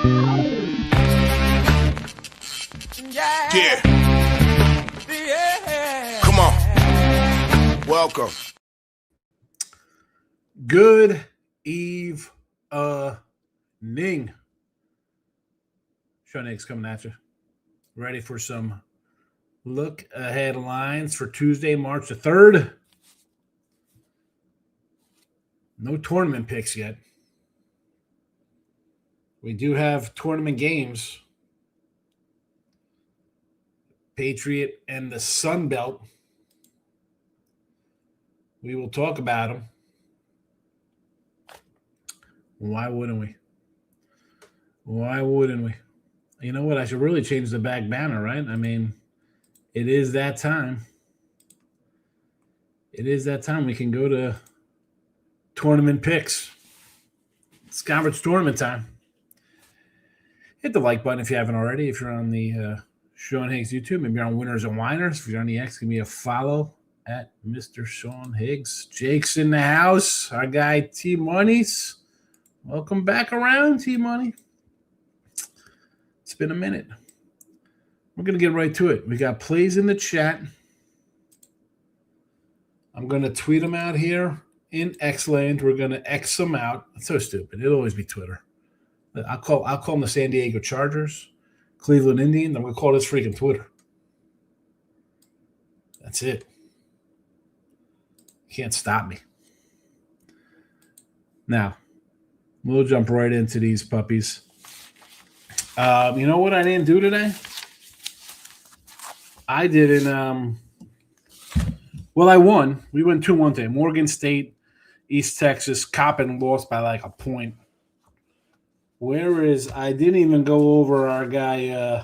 Yeah. Come on. Welcome. Good evening. Sean Higgs coming at you. Ready for some look ahead lines for Tuesday, March the 3rd. No tournament picks yet. We do have tournament games. Patriot and the Sun Belt. We will talk about them. Why wouldn't we? Why wouldn't we? You know what? I should really change the back banner, right? I mean, it is that time. It is that time. We can go to tournament picks. It's conference tournament time. Hit the like button if you haven't already. If you're on the Sean Higgs YouTube, maybe you're on Winners and Whiners. If you're on the X, give me a follow at Mr. Sean Higgs. Jake's in the house. Our guy T Money's. Welcome back around, T Money. It's been a minute. We're going to get right to it. We got plays in the chat. I'm going to tweet them out here in X-Land. We're going to X them out. It's so stupid. It'll always be Twitter. I'll call them the San Diego Chargers, Cleveland Indians. I'm going to call this freaking Twitter. That's it. You can't stop me. Now, we'll jump right into these puppies. You know what I didn't do today? I didn't well, I won. We went 2-1 today. Morgan State, East Texas, Coppin lost by like a point. Whereas I didn't even go over our guy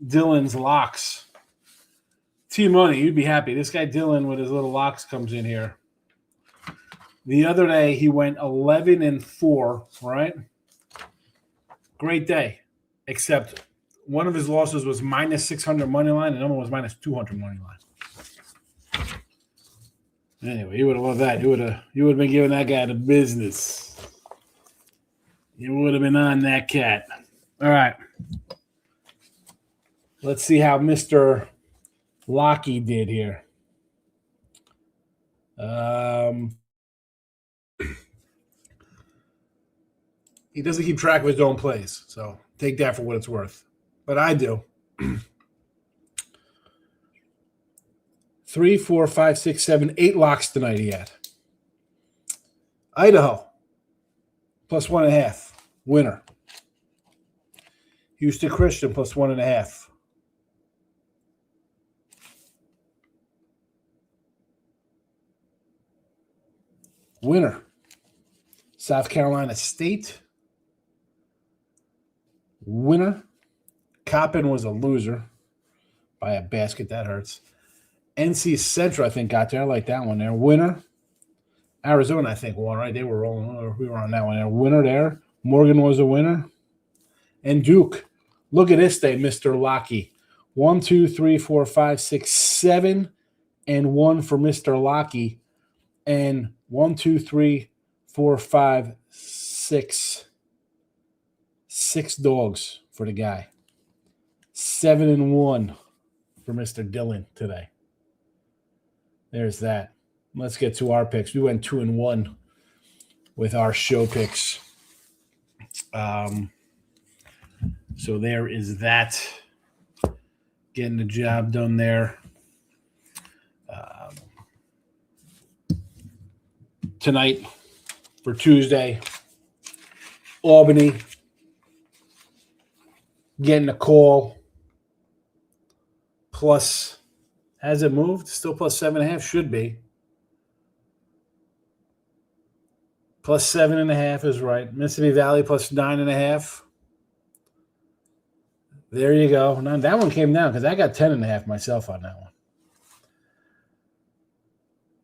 Dylan's locks. T-Money, you'd be happy. This guy Dylan with his little locks comes in here. The other day he went 11-4, right? Great day, except one of his losses was minus 600 money line, and another one was minus 200 money line. Anyway, you would have loved that. You would have been giving that guy the business. You would have been on that cat. All right. Let's see how Mr. Lockey did here. He doesn't keep track of his own plays, so take that for what it's worth. But I do. 3, 4, 5, 6, 7, 8 locks tonight he had. Idaho, plus 1.5, winner. Houston Christian, plus 1.5. Winner. South Carolina State. Winner. Coppin was a loser by a basket. That hurts. NC Central, I think, got there. I like that one there. Winner. Arizona, I think, won, right? They were rolling. We were on that one there. Winner there. Morgan was a winner. And Duke. Look at this day, Mr. Lockey. 1, 2, 3, 4, 5, 6, 7, and 1 for Mr. Lockey. And 1, 2, 3, 4, 5, 6. 6 dogs for the guy. 7-1 for Mr. Dylan today. There's that. Let's get to our picks. We went 2-1 with our show picks. So there is that. Getting the job done there. Tonight for Tuesday, Albany getting a call. Plus, has it moved? Still plus 7.5? Should be. Plus 7.5 is right. Mississippi Valley plus 9.5. There you go. Now that one came down because I got 10.5 myself on that one.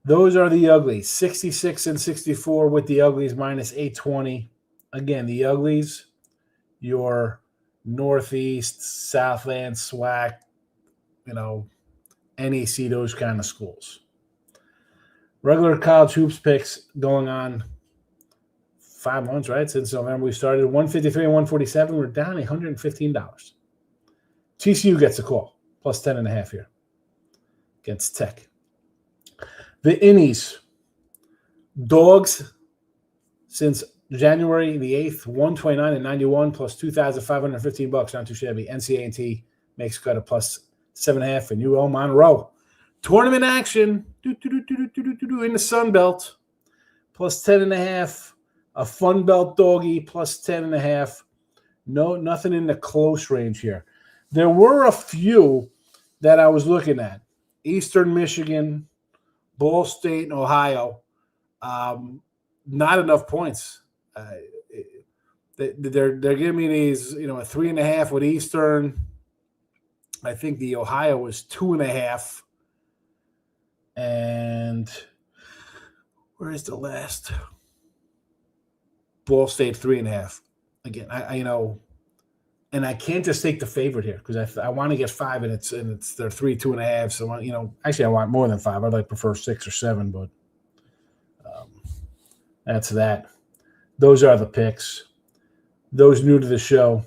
Those are the uglies. 66 and 64 with the uglies minus 820. Again, the uglies, your Northeast, Southland, SWAC, NEC, those kind of schools. Regular college hoops picks going on 5 months, right? Since November we started 153 and 147. We're down $115. TCU gets a call, plus 10.5 here against Tech. The Innies, dogs since January the 8th, 129 and 91 plus $2,515. Not too shabby. NCA&T makes cut at plus 7.5 and UL Monroe. Tournament action in the Sun Belt, plus 10.5. A Fun Belt doggy, plus 10.5. No, nothing in the close range here. There were a few that I was looking at. Eastern Michigan, Ball State, and Ohio. Not enough points. They're giving me these, a 3.5 with Eastern. I think the Ohio was 2.5. And where is the last? Ball State 3.5. Again, and I can't just take the favorite here because I want to get 5 and it's they're 3, 2.5. So actually I want more than 5. I'd prefer 6 or 7, but that's that. Those are the picks. Those new to the show,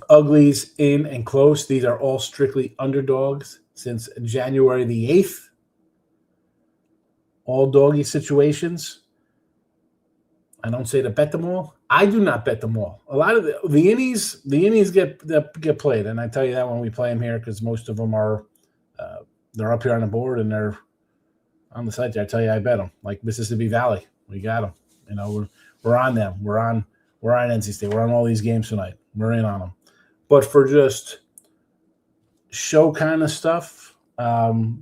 uglies in and close. These are all strictly underdogs since January the 8th. All doggy situations. I don't say to bet them all. I do not bet them all. A lot of the innies get played, and I tell you that when we play them here because most of them are they're up here on the board and they're on the site there. I tell you, I bet them. Like Mississippi Valley, we got them. We're on them. We're on NC State. We're on all these games tonight. We're in on them. But for just show kind of stuff,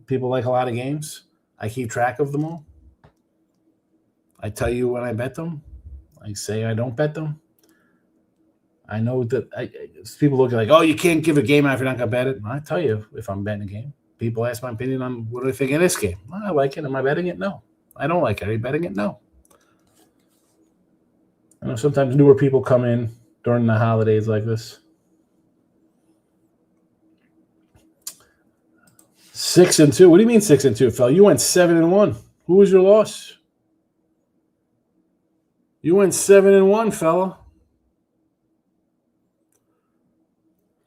people like a lot of games. I keep track of them all. I tell you when I bet them. I say I don't bet them. I know that people look like, oh, you can't give a game out if you're not going to bet it. I tell you if I'm betting a game. People ask my opinion on what do I think of this game. Well, I like it. Am I betting it? No. I don't like it. Are you betting it? No. I know sometimes newer people come in during the holidays like this. 6-2. What do you mean 6-2, fella? You went 7-1. Who was your loss? You went 7-1, fella.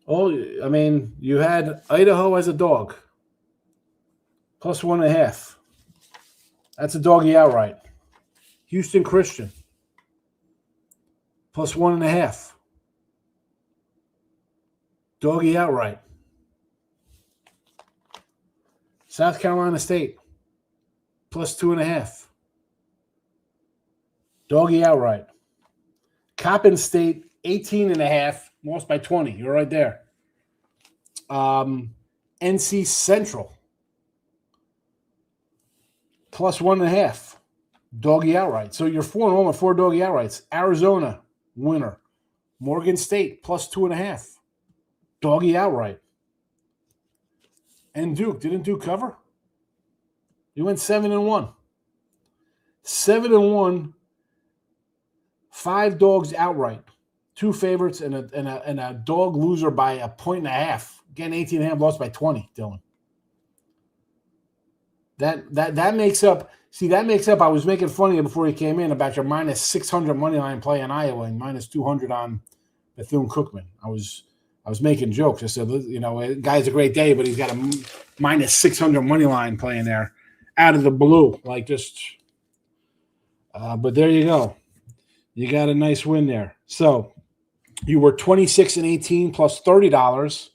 Oh, I mean, you had Idaho as a dog. Plus 1.5. That's a doggy outright. Houston Christian. Plus 1.5. Doggy outright. South Carolina State. Plus 2.5. Doggy outright. Coppin State, 18.5. Lost by 20. You're right there. NC Central. Plus 1.5. Doggy outright. So you're 4-1 with 4 doggy outrights. Arizona, winner. Morgan State, plus 2.5. Doggy outright. And Duke. Didn't Duke cover? You went 7-1. 7-1. 5 dogs outright. 2 favorites and a dog loser by 1.5. Again, 18.5, lost by 20, Dylan. That makes up. See, that makes up. I was making fun of you before you came in about your minus 600 money line play in Iowa and minus 200 on Bethune-Cookman. I was making jokes. I said, guy's a great day, but he's got a minus 600 money line playing there out of the blue, like just. But there you go. You got a nice win there. So you were 26-18 plus $30.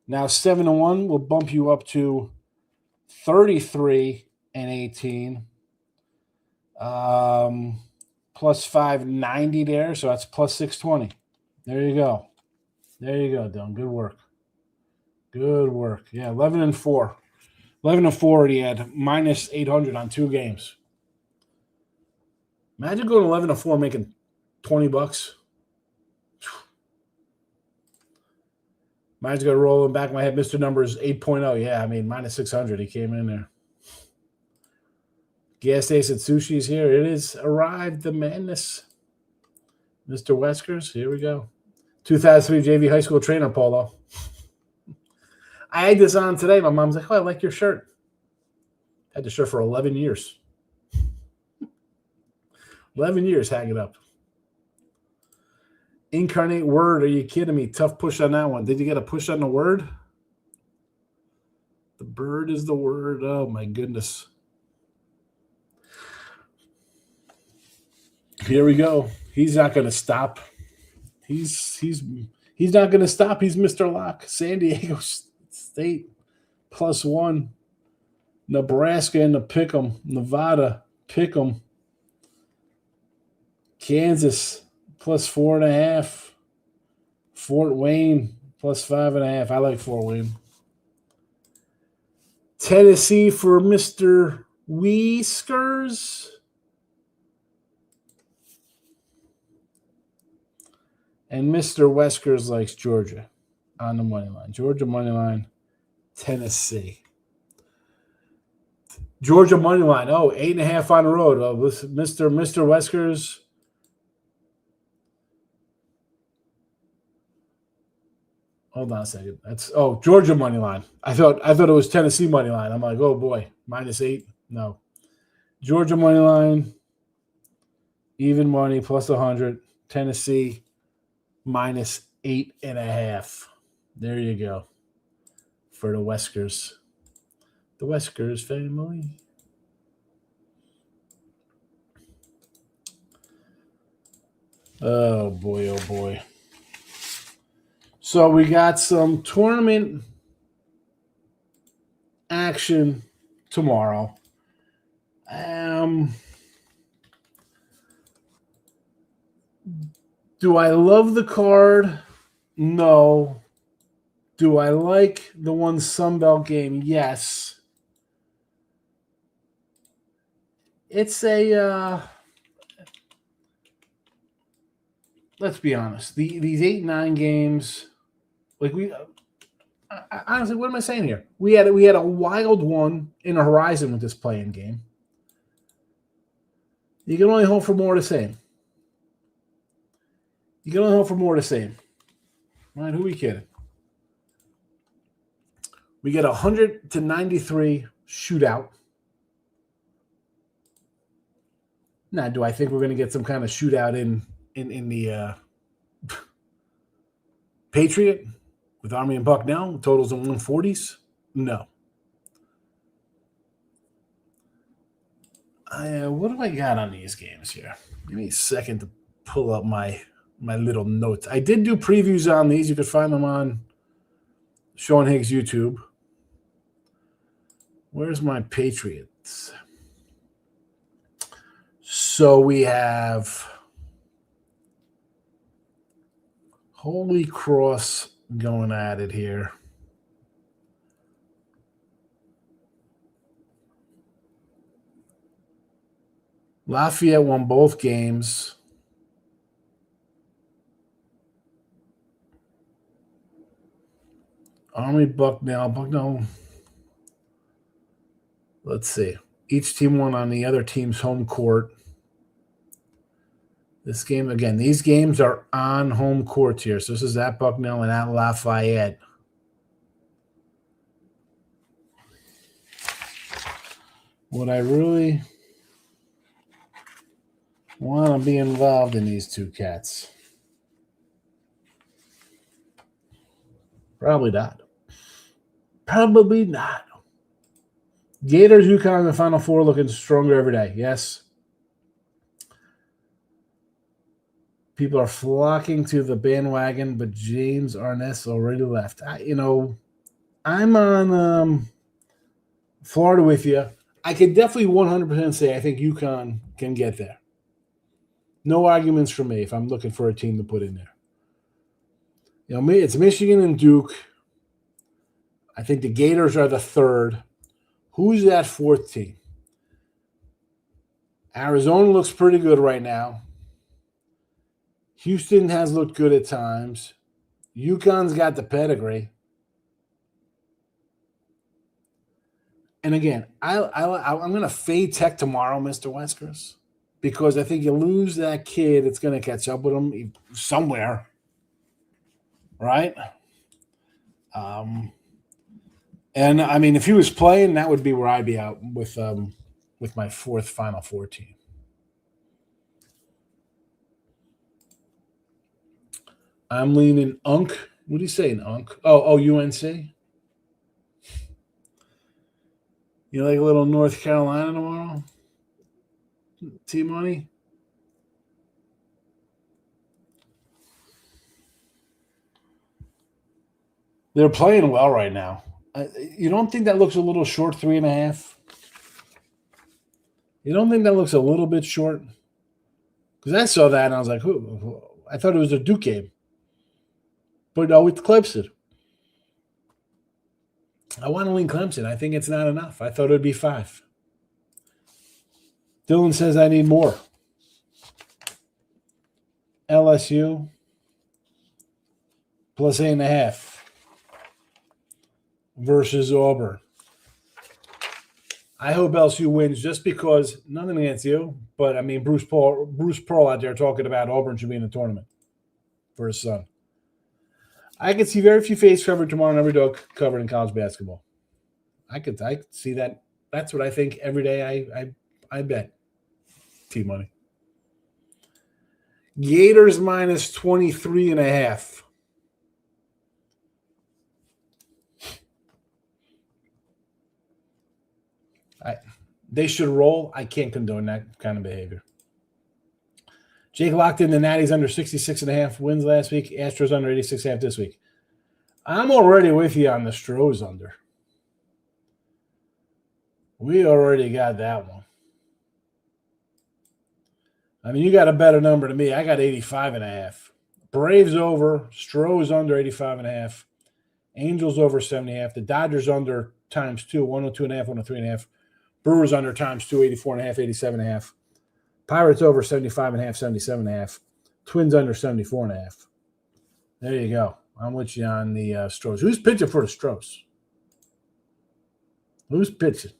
Now 7-1 will bump you up to 33-18. Plus 590 there, so that's plus 620. There you go. There you go, Dylan. Good work. Good work. Yeah, 11-4. 11-4, he had minus 800 on 2 games. Imagine going 11-4 making $20. Mine's going to roll in the back of my head. Mr. Numbers 8.0. Yeah, I mean, minus 600. He came in there. Gas station sushi's here. It is arrived, the madness. Mr. Weskers, here we go. 2003 JV high school trainer, Polo. I had this on today. My mom's like, oh, I like your shirt. I had the shirt for 11 years. 11 years, hang it up. Incarnate Word, are you kidding me? Tough push on that one. Did you get a push on the word? The bird is the word. Oh, my goodness. Here we go. He's not going to stop. He's not going to stop. He's Mr. Lock. San Diego State +1. Nebraska in the pick'em. Nevada pick'em. Kansas +4.5. Fort Wayne +5.5. I like Fort Wayne. Tennessee for Mr. Whiskers. And Mr. Whiskers likes Georgia on the money line. Georgia money line, Tennessee. Georgia money line. Oh, 8.5 on the road. Oh, Mr. Whiskers. Hold on a second. That's Georgia money line. I thought it was Tennessee money line. I'm like, oh boy, -8. No. Georgia money line, even money +100. Tennessee -8.5. There you go. For the Whiskers. The Whiskers family. Oh boy, oh boy. So we got some tournament action tomorrow. Do I love the card? No. Do I like the one Sunbelt game? Yes. It's a let's be honest. These 8-9 games, like honestly, what am I saying here? We had a wild one in the horizon with this playing game. You can only hope for more of the same. You can only hope for more of the same. All right, who are we kidding? We get 100-93 shootout. Now, do I think we're going to get some kind of shootout in the Patriot with Army and Bucknell, totals in 140s? No. What do I got on these games here? Give me a second to pull up my little notes. I did do previews on these. You could find them on Sean Higgs YouTube. Where's my Patriots? So we have Holy Cross going at it here. Lafayette won both games. Army Bucknell. Let's see. Each team won on the other team's home court. This game, again, these games are on home courts here. So this is at Bucknell and at Lafayette. Would I really want to be involved in these two cats? Probably not. Probably not. Gators, UConn in the Final Four looking stronger every day. Yes. People are flocking to the bandwagon, but James Arness already left. I'm on Florida with you. I can definitely 100% say I think UConn can get there. No arguments from me if I'm looking for a team to put in there. It's Michigan and Duke. I think the Gators are the third. Who's that fourth team? Arizona looks pretty good right now. Houston has looked good at times. UConn's got the pedigree. And again, I'm going to fade Tech tomorrow, Mr. Whiskers, because I think you lose that kid, it's going to catch up with him somewhere, right? And I mean, if he was playing, that would be where I'd be out with my fourth Final Four team. I'm leaning UNC. What do you say, UNC? Oh, UNC? You like a little North Carolina tomorrow? T-Money? They're playing well right now. You don't think that looks a little short, 3.5? You don't think that looks a little bit short? Because I saw that and I was like, who? I thought it was a Duke game. But no, it's Clemson. I want to lean Clemson. I think it's not enough. I thought it would be 5. Dylan says I need more. LSU plus 8.5 versus Auburn. I hope LSU wins just because, nothing against you, but I mean Bruce Pearl out there talking about Auburn should be in the tournament for his son. I could see very few face covered tomorrow and every dog covered in college basketball. I could see that. That's what I think every day. I bet. T-Money. Gators minus 23.5. They should roll. I can't condone that kind of behavior. Jake locked in the Natties under 66.5 wins last week. Astros under 86.5 this week. I'm already with you on the Stros under. We already got that one. I mean, you got a better number to me. I got 85.5. Braves over. Stros under 85.5. Angels over 70.5. The Dodgers under times 2, 102.5, 103.5. Brewers under times 2, 84.5, 87.5. Pirates over 75.5, 77.5. Twins under 74.5. There you go. I'm with you on the Stros. Who's pitching for the Stros? Who's pitching?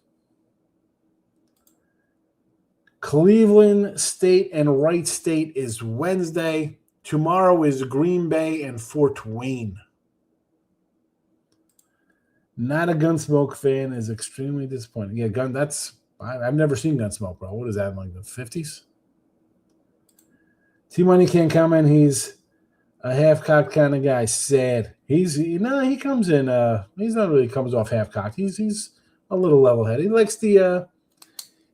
Cleveland State and Wright State is Wednesday. Tomorrow is Green Bay and Fort Wayne. Not a Gunsmoke fan is extremely disappointing. Yeah, I've never seen Gunsmoke, bro. What is that, like the 50s? T-Money can't comment. He's a half-cocked kind of guy. Sad. He comes in. He's not really comes off half-cocked. He's a little level-headed. He likes the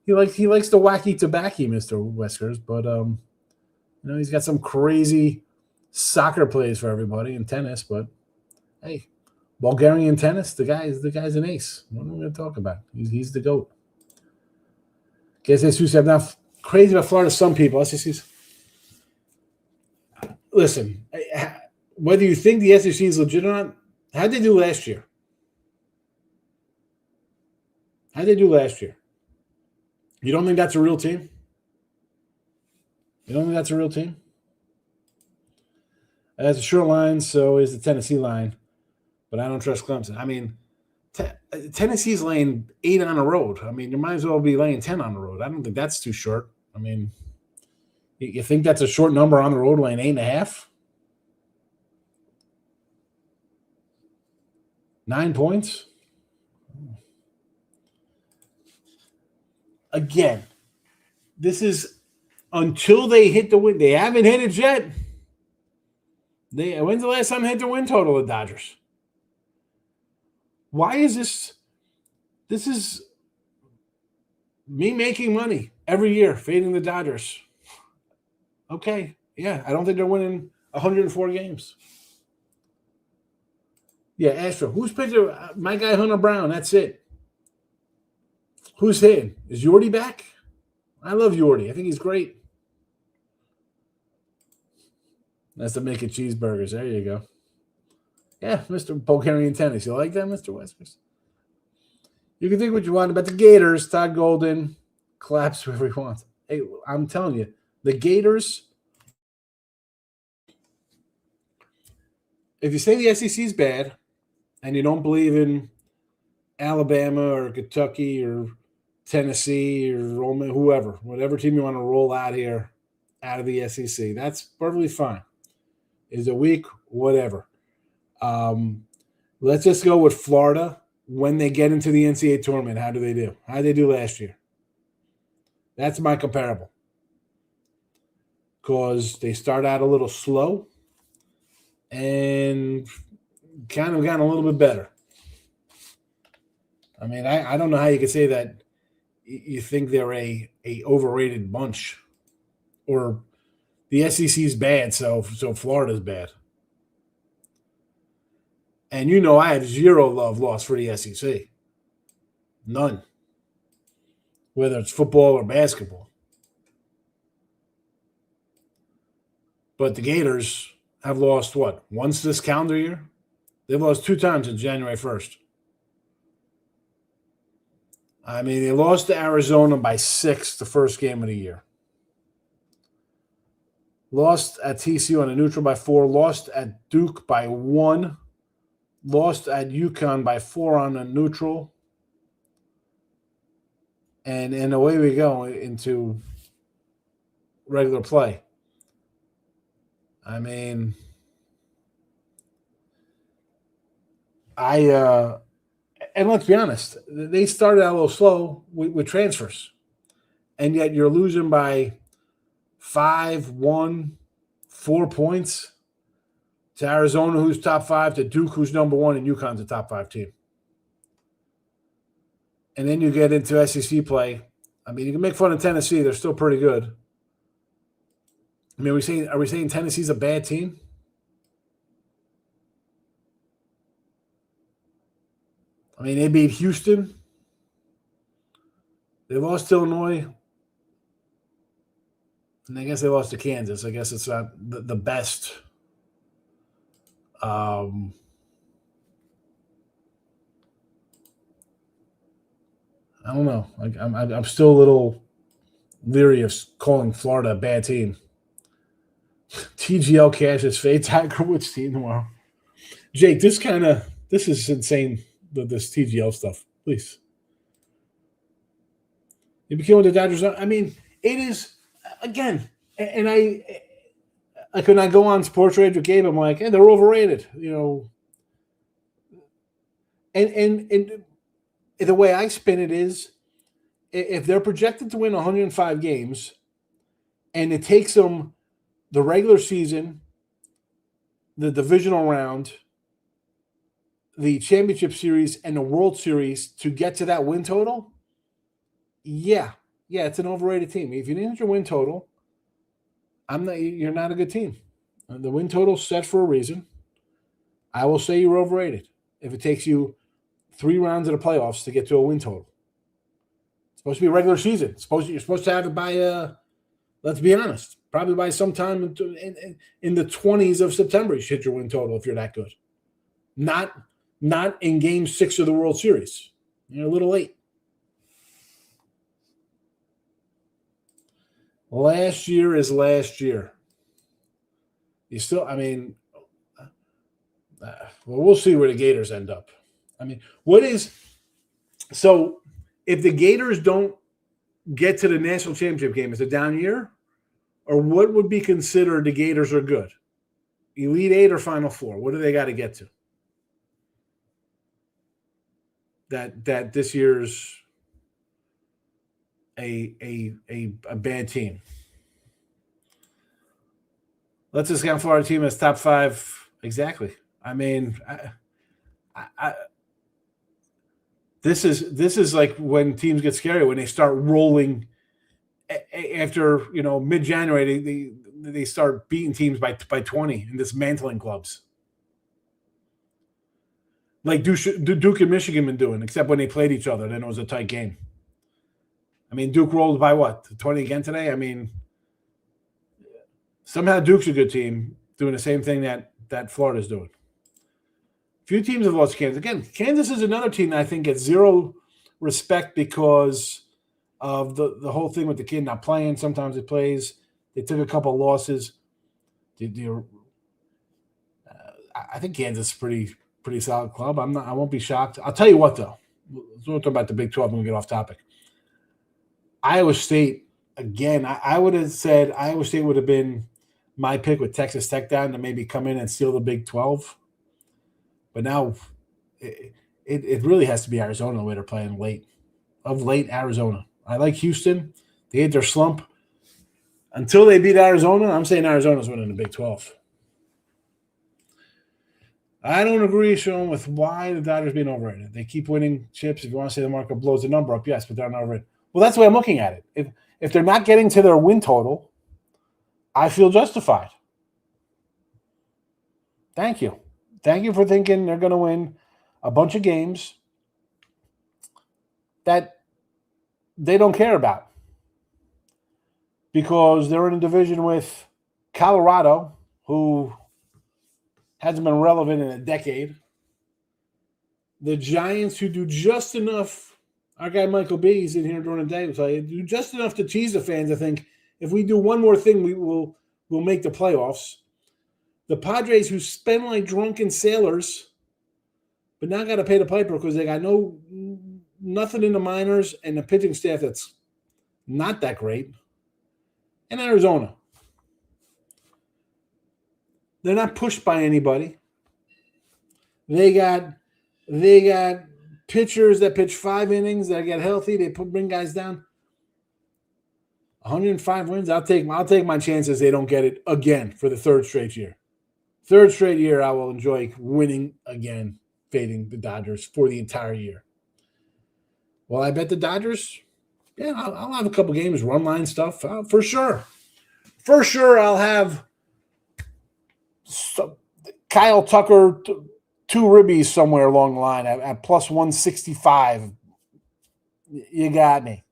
he likes the wacky tobacco, Mr. Weskers. But he's got some crazy soccer plays for everybody in tennis. But hey. Bulgarian tennis, the guy's an ace. What are we going to talk about? He's the GOAT. Guess I'm not crazy about Florida. Some people, listen, whether you think the SEC is legit or not, how'd they do last year? You don't think that's a real team? That's a short line, so is the Tennessee line. But I don't trust Clemson. I mean, Tennessee's laying 8 on the road. I mean, you might as well be laying 10 on the road. I don't think that's too short. I mean, you think that's a short number on the road, laying 8.5? 9 points? Again, this is until they hit the win. They haven't hit it yet. When's the last time they hit the win total of the Dodgers? Why is this? This is me making money every year, fading the Dodgers. Okay, yeah, I don't think they're winning 104 games. Yeah, Astro. Who's pitching? My guy Hunter Brown. That's it. Who's hitting? Is Yordi back? I love Yordi. I think he's great. That's the making cheeseburgers. There you go. Yeah, Mr. Bulgarian tennis. You like that, Mr. Weskers? You can think what you want about the Gators. Todd Golden claps whoever he wants. Hey, I'm telling you, the Gators, if you say the SEC is bad and you don't believe in Alabama or Kentucky or Tennessee or Roman, whatever team you want to roll out here out of the SEC, that's perfectly fine. Is it weak? Whatever. Let's just go with Florida. When they get into the NCAA tournament, how do they do? How did they do last year? That's my comparable. Because they start out a little slow. and kind of gotten a little bit better. I mean, I don't know how you could say that you think they're a overrated bunch, or the SEC is bad, so Florida's bad. And I have zero love lost for the SEC. None. Whether it's football or basketball. But the Gators have lost what? Once this calendar year? They've lost 2 times in January 1st. I mean, they lost to Arizona by 6 the first game of the year. Lost at TCU on a neutral by 4. Lost at Duke by 1. Lost at UConn by 4 on a neutral. And away we go into regular play. I mean, and let's be honest, they started out a little slow with transfers. And yet you're losing by 5, 1, 4 points to Arizona, who's top 5, to Duke, who's number 1, and UConn's a top 5 team. And then you get into SEC play. I mean, you can make fun of Tennessee. They're still pretty good. I mean, are we saying Tennessee's a bad team? I mean, they beat Houston. They lost to Illinois. And I guess they lost to Kansas. I guess it's not the best. I don't know. I'm still a little leery of calling Florida a bad team. TGL cashes fade Tiger Woods team tomorrow. Jake, this is insane. This TGL stuff, please. You became with the Dodgers. I mean, it is again, and I could not go on Sports Radio Gabe. I'm like, they're overrated, And the way I spin it is, if they're projected to win 105 games, and it takes them the regular season, the divisional round, the championship series, and the World Series to get to that win total, yeah, it's an overrated team. If you didn't hit your win total, you're not a good team. The win total's set for a reason. I will say you're overrated if it takes you 3 rounds of the playoffs to get to a win total. It's supposed to be a regular season. You're supposed to have it by, let's be honest, probably by sometime in the 20s of September, you should hit your win total if you're that good. Not in Game 6 of the World Series. You're a little late. Last year is last year. You still, I mean, we'll see where the Gators end up. I mean, so if the Gators don't get to the national championship game, is it a down year? Or what would be considered the Gators are good? Elite 8 or Final 4? What do they got to get to? That this year's a bad team. Let's discount Florida team as top 5. Exactly. I mean, this is like when teams get scary, when they start rolling after mid-January. They start beating teams by 20 and dismantling clubs. Like Duke and Michigan been doing, except when they played each other, then it was a tight game. I mean, Duke rolled by what, 20 again today? I mean, somehow Duke's a good team doing the same thing that Florida's doing. Few teams have lost to Kansas. Again, Kansas is another team that I think gets zero respect because of the whole thing with the kid not playing. Sometimes it plays. They took a couple of losses. I think Kansas is pretty solid club. I won't be shocked. I'll tell you what, though. We'll talk about the Big 12 when we get off topic. Iowa State, again, I would have said Iowa State would have been my pick with Texas Tech down to maybe come in and steal the Big 12. But now it really has to be Arizona the way they're playing late. Of late, Arizona. I like Houston. They hit their slump. Until they beat Arizona, I'm saying Arizona's winning the Big 12. I don't agree, Sean, with why the Dodgers being overrated. They keep winning chips. If you want to say the market blows the number up, yes, but they're not overrated. Well, that's the way I'm looking at it. If they're not getting to their win total, I feel justified. Thank you. Thank you for thinking they're going to win a bunch of games that they don't care about because they're in a division with Colorado, who hasn't been relevant in a decade. The Giants, who do just enough. Our guy Michael B, he's in here during the day, will tell you, do just enough to tease the fans. I think if we do one more thing, we'll make the playoffs. The Padres, who spend like drunken sailors, but now got to pay the piper because they got nothing in the minors and the pitching staff that's not that great. And Arizona. They're not pushed by anybody. They got pitchers that pitch 5 innings that get healthy. They bring guys down. 105 wins. I'll take my chances they don't get it again for the third straight year. Third straight year, I will enjoy winning again, fading the Dodgers for the entire year. Well, I bet the Dodgers, yeah, I'll have a couple games, run line stuff, for sure. For sure, I'll have Kyle Tucker, 2 ribbies somewhere along the line at plus 165. You got me.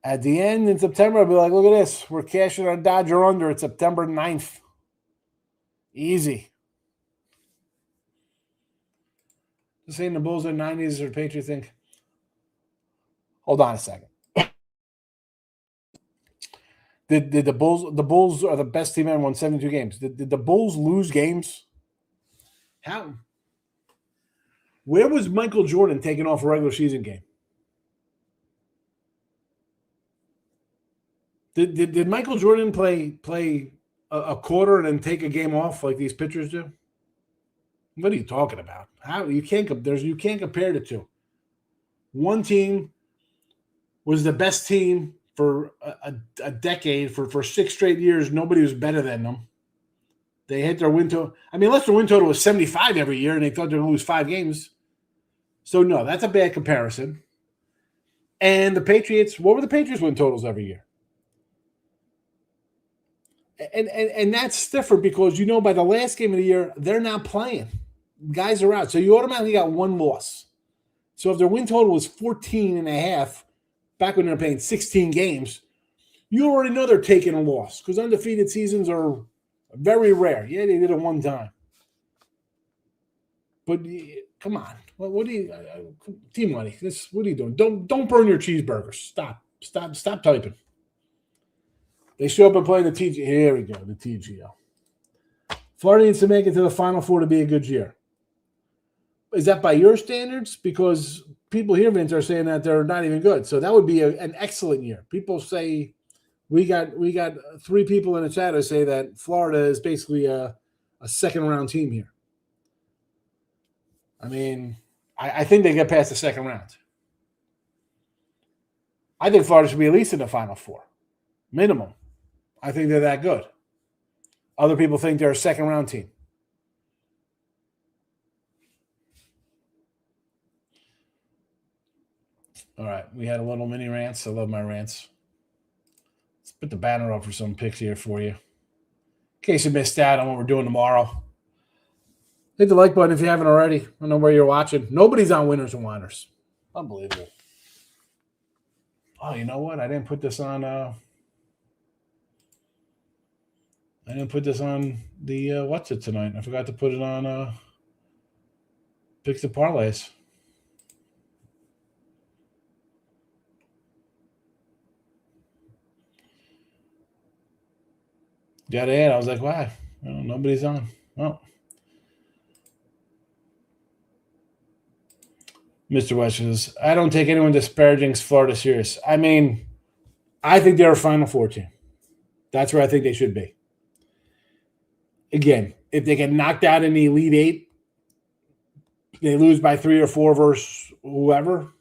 At the end in September, I'll be like, look at this. We're cashing our Dodger under. It's September 9th. Easy. Just saying the Bulls are 90s or Patriots think. Hold on a second. Did the Bulls are the best team ever, won 72 games. Did the Bulls lose games? How? Where was Michael Jordan taking off a regular season game? Did Michael Jordan play a quarter and then take a game off like these pitchers do? What are you talking about? How you can't compare the two. One team was the best team for a decade, for 6 straight years. Nobody was better than them. They hit their win total. I mean, unless their win total was 75 every year and they thought they were going to lose 5 games. So, no, that's a bad comparison. And the Patriots, what were the Patriots' win totals every year? And that's different because, by the last game of the year, they're not playing. Guys are out. So you automatically got 1 loss. So if their win total was 14.5, back when they're playing 16 games, you already know they're taking a loss because undefeated seasons are very rare. Yeah, they did it one time. But come on. What do you Team Money, what are you doing? Don't burn your cheeseburgers. Stop typing. They show up and play the TGO. Here we go, the TGO. Florida needs to make it to the Final Four to be a good year. Is that by your standards? Because people here, Vince, are saying that they're not even good. So that would be an excellent year. People say we got 3 people in the chat who say that Florida is basically a second-round team here. I mean, I think they get past the second round. I think Florida should be at least in the Final Four. Minimum. I think they're that good. Other people think they're a second-round team. All right, we had a little mini rants. I love my rants. Let's put the banner up for some picks here for you. In case you missed out on what we're doing tomorrow. Hit the like button if you haven't already. I don't know where you're watching. Nobody's on Winners and Whiners. Unbelievable. Oh, you know what? I didn't put this on the what's it tonight. I forgot to put it on Picks the Parlays. Got it. I was like, wow, nobody's on. Oh. Mr. West says, I don't take anyone disparaging Florida serious. I mean, I think they're a Final Four team. That's where I think they should be. Again, if they get knocked out in the Elite Eight, they lose by 3 or 4 versus whoever.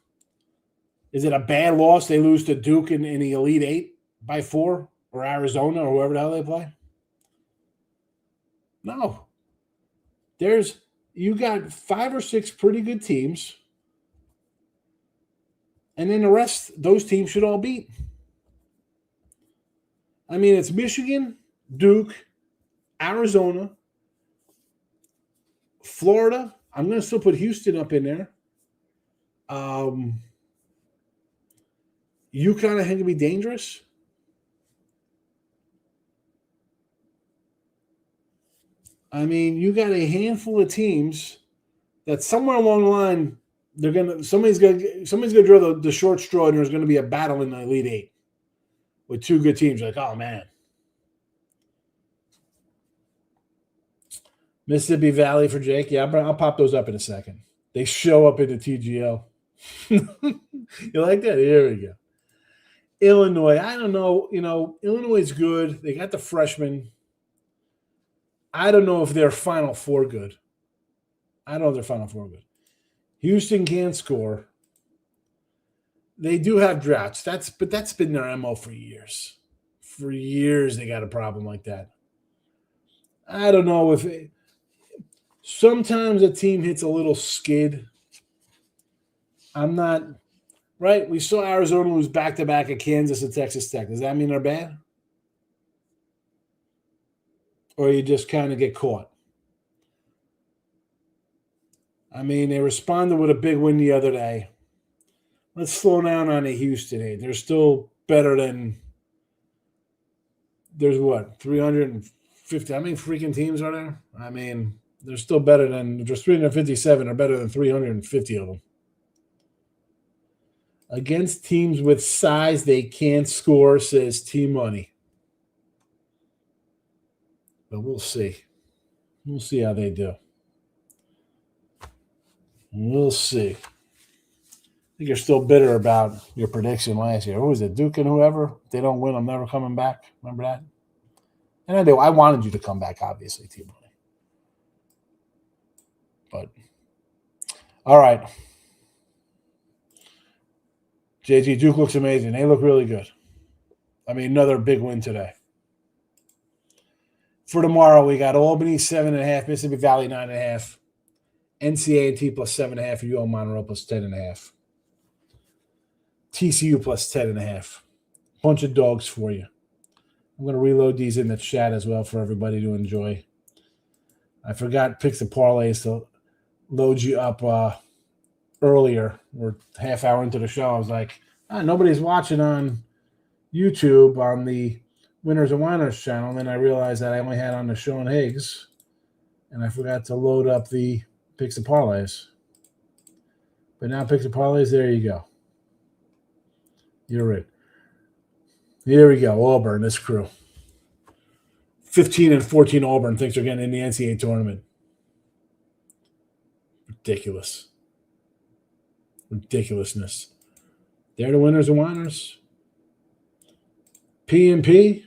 Is it a bad loss? They lose to Duke in the Elite Eight by 4 or Arizona or whoever the hell they play? No. You got 5 or 6 pretty good teams, and then the rest, those teams should all beat. I mean, it's Michigan, Duke, Arizona, Florida. I'm going to still put Houston up in there. UConn, I think, can be dangerous. I mean, you got a handful of teams that somewhere along the line, somebody's gonna draw the short straw, and there's going to be a battle in the Elite Eight with 2 good teams. You're like, oh man, Mississippi Valley for Jake. Yeah, I'll pop those up in a second. They show up in the TGL. You like that? Here we go. Illinois. I don't know. Illinois is good. They got the freshmen. I don't know if they're Final Four good. Houston can't score. They do have droughts. That's been their MO for years. For years, they got a problem like that. I don't know sometimes a team hits a little skid. I'm not right. We saw Arizona lose back-to-back at Kansas and Texas Tech. Does that mean they're bad? Or you just kind of get caught? I mean, they responded with a big win the other day. Let's slow down on the Houston. They're still better than – there's what, 350 – how many freaking teams are there? I mean, they're still better than – there's 357 are better than 350 of them. Against teams with size, they can't score, says T-Money. But we'll see. We'll see how they do. We'll see. I think you're still bitter about your prediction last year. Who was it, Duke and whoever? If they don't win, I'm never coming back. Remember that? And I wanted you to come back, obviously, T-Money. But, all right. JG, Duke looks amazing. They look really good. I mean, another big win today. For tomorrow, we got Albany 7.5, Mississippi Valley 9.5, NCA&T plus 7.5, UL Monroe plus 10.5, TCU plus 10.5. Bunch of dogs for you. I'm going to reload these in the chat as well for everybody to enjoy. I forgot picks and parlays to load you up earlier. We're half hour into the show. I was like, nobody's watching on YouTube on the Winners and Whiners channel. And then I realized that I only had on the Sean Higgs, and I forgot to load up the picks and parlays. But now picks and parlays, there you go. You're in. Here we go. Auburn, this crew. 15-14 Auburn thinks they're getting in the NCAA tournament. Ridiculousness. They're the Winners and Whiners. PNP.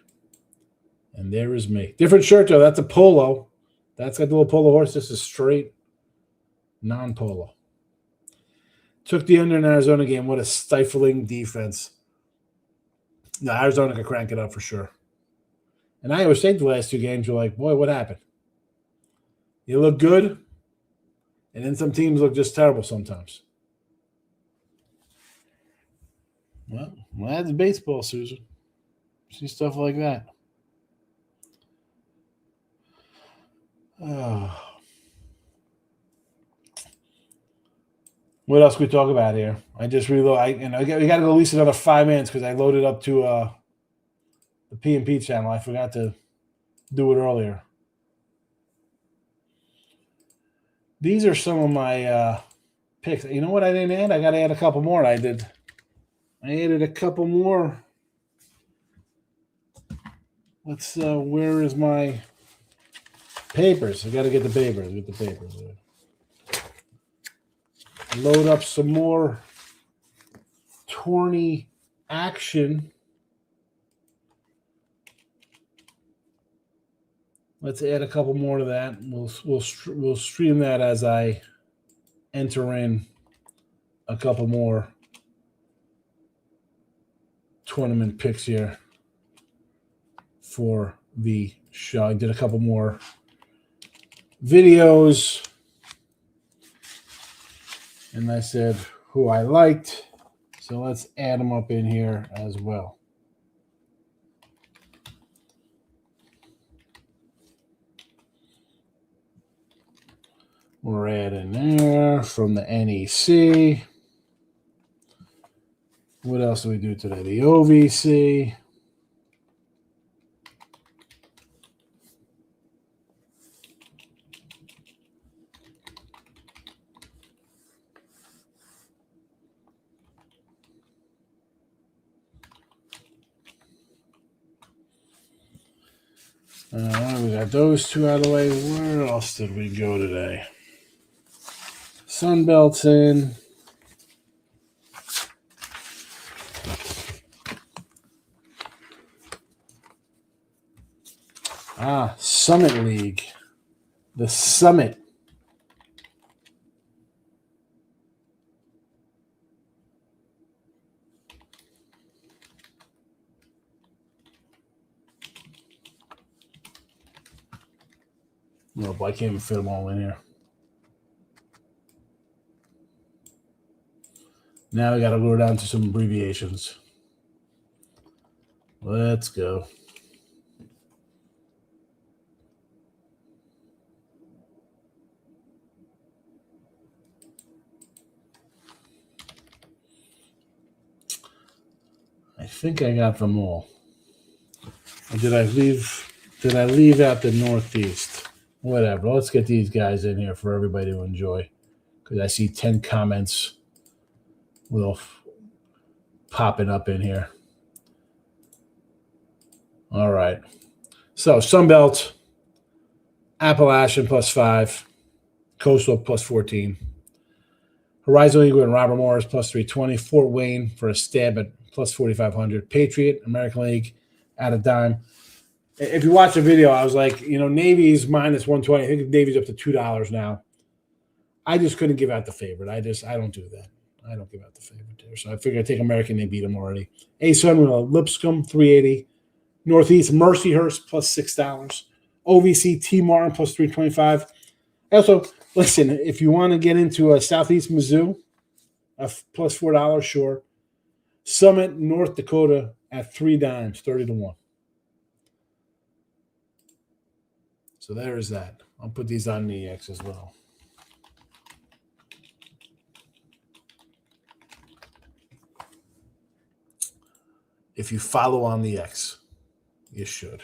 And there is me. Different shirt, though. That's a polo. That's got the little polo horse. This is straight non-polo. Took the under in Arizona game. What a stifling defense. No, Arizona could crank it up for sure. And Iowa State the last 2 games, you're like, boy, what happened? You look good, and then some teams look just terrible sometimes. Well, that's baseball, Susan. See stuff like that. Oh. What else can we talk about here? I just reload. We got to go at least another 5 minutes because I loaded up to the PNP channel. I forgot to do it earlier. These are some of my picks. You know what I didn't add? I got to add a couple more. I added a couple more. Let's. Where is my papers? I got to get the papers. Get the papers. Load up some more tourney action. Let's add a couple more to that. We'll stream that as I enter in a couple more tournament picks here for the show. I did a couple more videos, and I said who I liked. So let's add them up in here as well. We're adding there from the NEC. What else do we do today? The OVC. We got those two out of the way. Where else did we go today? Sunbelt's in. Summit League. The Summit. Nope, I can't even fit them all in here. Now we got to go down to some abbreviations. Let's go. I think I got them all. Or did I leave out the Northeast? Whatever. Let's get these guys in here for everybody to enjoy. Because I see 10 comments will popping up in here. All right. So Sunbelt, Appalachian +5, Coastal +14, Horizon Eagle and Robert Morris +320, Fort Wayne for a stab at +4,500, Patriot, American League at a dime. If you watch the video, I was like, Navy's -120. I think Navy's up to $2 now. I just couldn't give out the favorite. I don't do that. I don't give out the favorite there. So I figured I'd take American. They beat them already. ASUN with Lipscomb, 380. Northeast, Mercyhurst +$6. OVC, T. Martin +325. Also, listen, if you want to get into a Southeast Mizzou, +$4, sure. Summit, North Dakota at 3 dimes, 30-1. So there is that. I'll put these on the X as well. If you follow on the X, you should.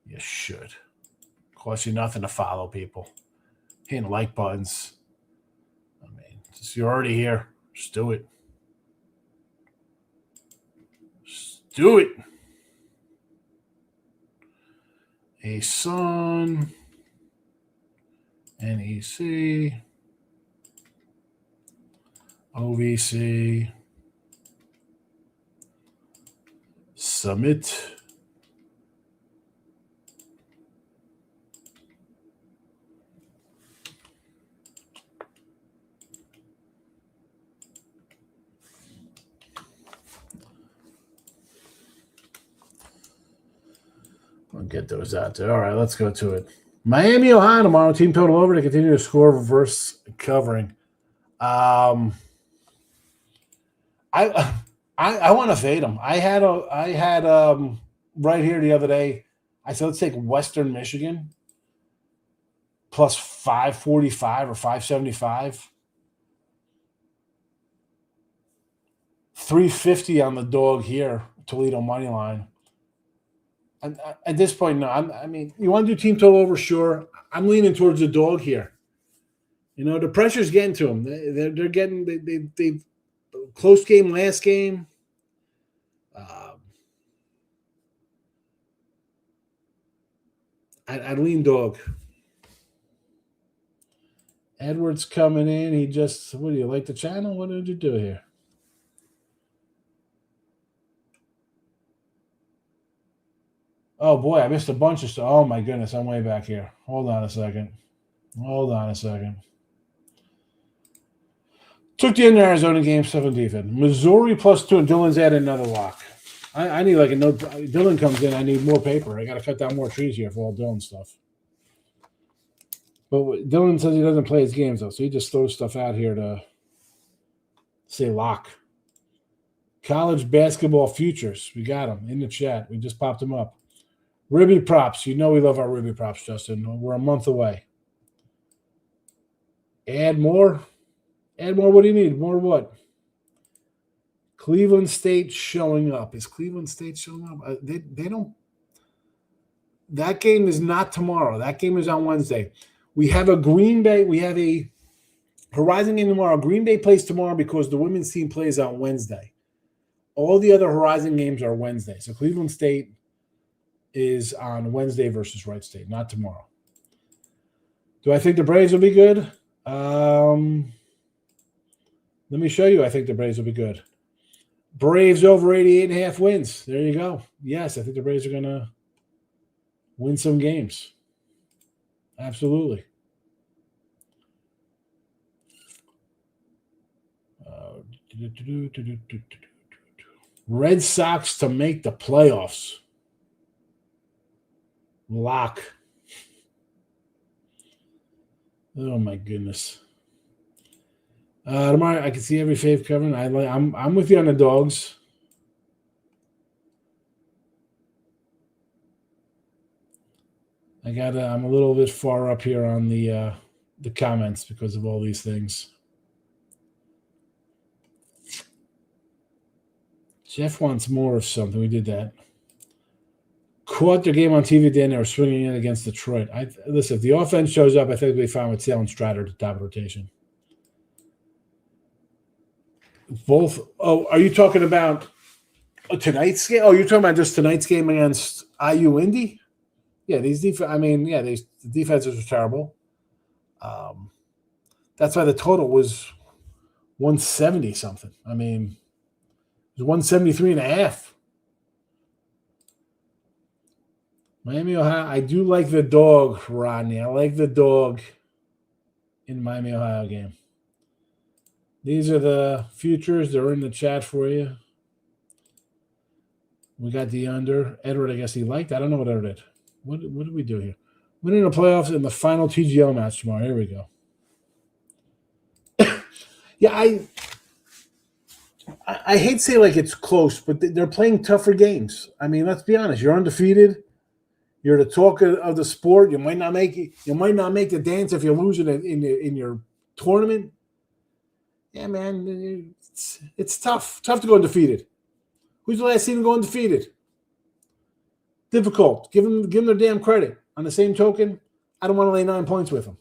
You should. Cost you nothing to follow people. Hitting like buttons. I mean, since you're already here, just do it. Just do it. ASUN, NEC, OVC, Summit, I'll get those out there. All right, let's go to it. Miami, Ohio tomorrow. Team total over to continue to score reverse covering. I want to fade them. I had right here the other day. I said let's take Western Michigan +545 or 575. 350 on the dog here, Toledo money line. At this point, no. I mean, you want to do team total over? Sure. I'm leaning towards the dog here. The pressure's getting to them. They're getting they close game last game. I'd lean dog. Edwards coming in. He just, what do you like the channel? What did you do here? Oh, boy, I missed a bunch of stuff. Oh, my goodness, I'm way back here. Hold on a second. Took the Arizona game, 7 defense. Missouri +2, and Dylan's added another lock. I need Dylan comes in, I need more paper. I got to cut down more trees here for all Dylan stuff. But Dylan says he doesn't play his games, though, so he just throws stuff out here to say lock. College basketball futures. We got them in the chat. We just popped them up. Ribby props. You know we love our Ribby props, Justin. We're a month away. Add more. Add more. What do you need? More what? Cleveland State showing up. Is Cleveland State showing up? They don't. That game is not tomorrow. That game is on Wednesday. We have a Green Bay. We have a Horizon game tomorrow. Green Bay plays tomorrow because the women's team plays on Wednesday. All the other Horizon games are Wednesday. So Cleveland State is on Wednesday versus Wright State, not tomorrow. Do I think the Braves will be good? Let me show you. I think the Braves will be good. Braves over 88.5 wins. There you go. Yes, I think the Braves are going to win some games. Absolutely. Red Sox to make the playoffs. Lock. Oh my goodness. Tomorrow I can see every fave covering. I'm with you on the dogs. I'm a little bit far up here on the comments because of all these things. Jeff wants more of something. We did that. Caught their game on TV then. They were swinging in against Detroit. Listen, if the offense shows up, I think we'll be fine with Sale and Strider at the top of rotation. Both. Oh, are you talking about tonight's game? Oh, you're talking about just tonight's game against IU Indy? Yeah, these the defenses are terrible. That's why the total was 170 something. I mean, it was 173.5. Miami, Ohio. I do like the dog, Rodney. I like the dog in Miami, Ohio game. These are the futures. They're in the chat for you. We got the under. Edward, I guess he liked. I don't know what Edward did. What did we do here? Winning the playoffs in the final TGL match tomorrow. Here we go. Yeah, I hate to say like it's close, but they're playing tougher games. I mean, let's be honest. You're undefeated. You're the talk of the sport. You might not make it. You might not make the dance if you're losing in your tournament. Yeah, man, it's tough. Tough to go undefeated. Who's the last team to go undefeated? Difficult. Give them their damn credit. On the same token, I don't want to lay 9 points with them.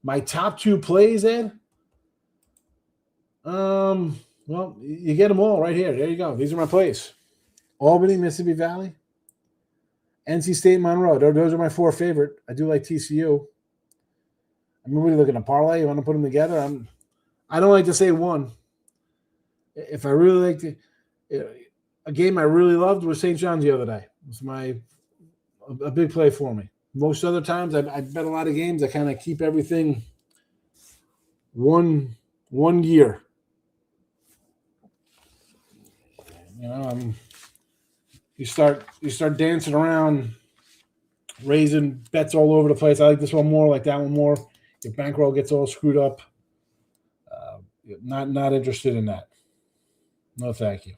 My top 2 plays, Ed. Well, you get them all right here. There you go. These are my plays. Albany, Mississippi Valley, NC State, Monroe. Those are my 4 favorite. I do like TCU. I'm really looking at parlay. You want to put them together? I don't like to say one. If I really like a game I really loved was St. John's the other day. It was a big play for me. Most other times I bet a lot of games. I kind of keep everything one year. You know, you start dancing around, raising bets all over the place. I like this one more, like that one more. Your bankroll gets all screwed up. Not interested in that. No, thank you.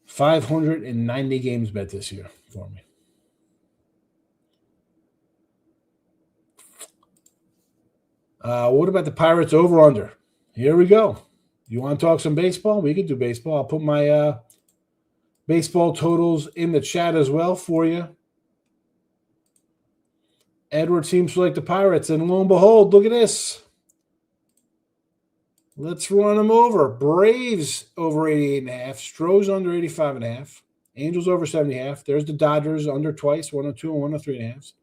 $590 games bet this year for me. What about the Pirates over under? Here we go. You want to talk some baseball? We could do baseball. I'll put my baseball totals in the chat as well for you. Edward seems to like the Pirates, and lo and behold, look at this. Let's run them over. Braves over 88.5. Stros under 85.5. Angels over 70.5. There's the Dodgers under twice, 102 and 103.5.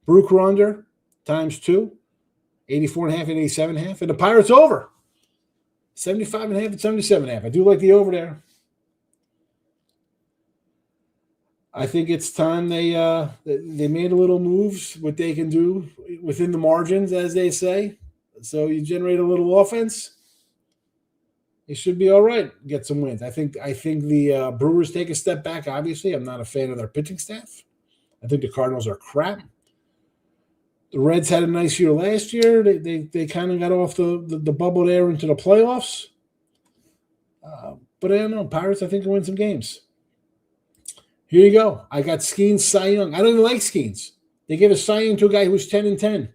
Brooker under times 2, 84.5 and 87.5. And the Pirates over 75.5 and 77.5. I do like the over there. I think it's time they made a little moves, what they can do within the margins, as they say. So you generate a little offense. He should be all right. Get some wins. I think the Brewers take a step back. Obviously, I'm not a fan of their pitching staff. I think the Cardinals are crap. The Reds had a nice year last year. They kind of got off the bubble there into the playoffs. But I don't know. Pirates, I think, will win some games. Here you go. I got Skeens Cy Young. I don't even like Skeens. They give a Cy Young to a guy who's 10-10.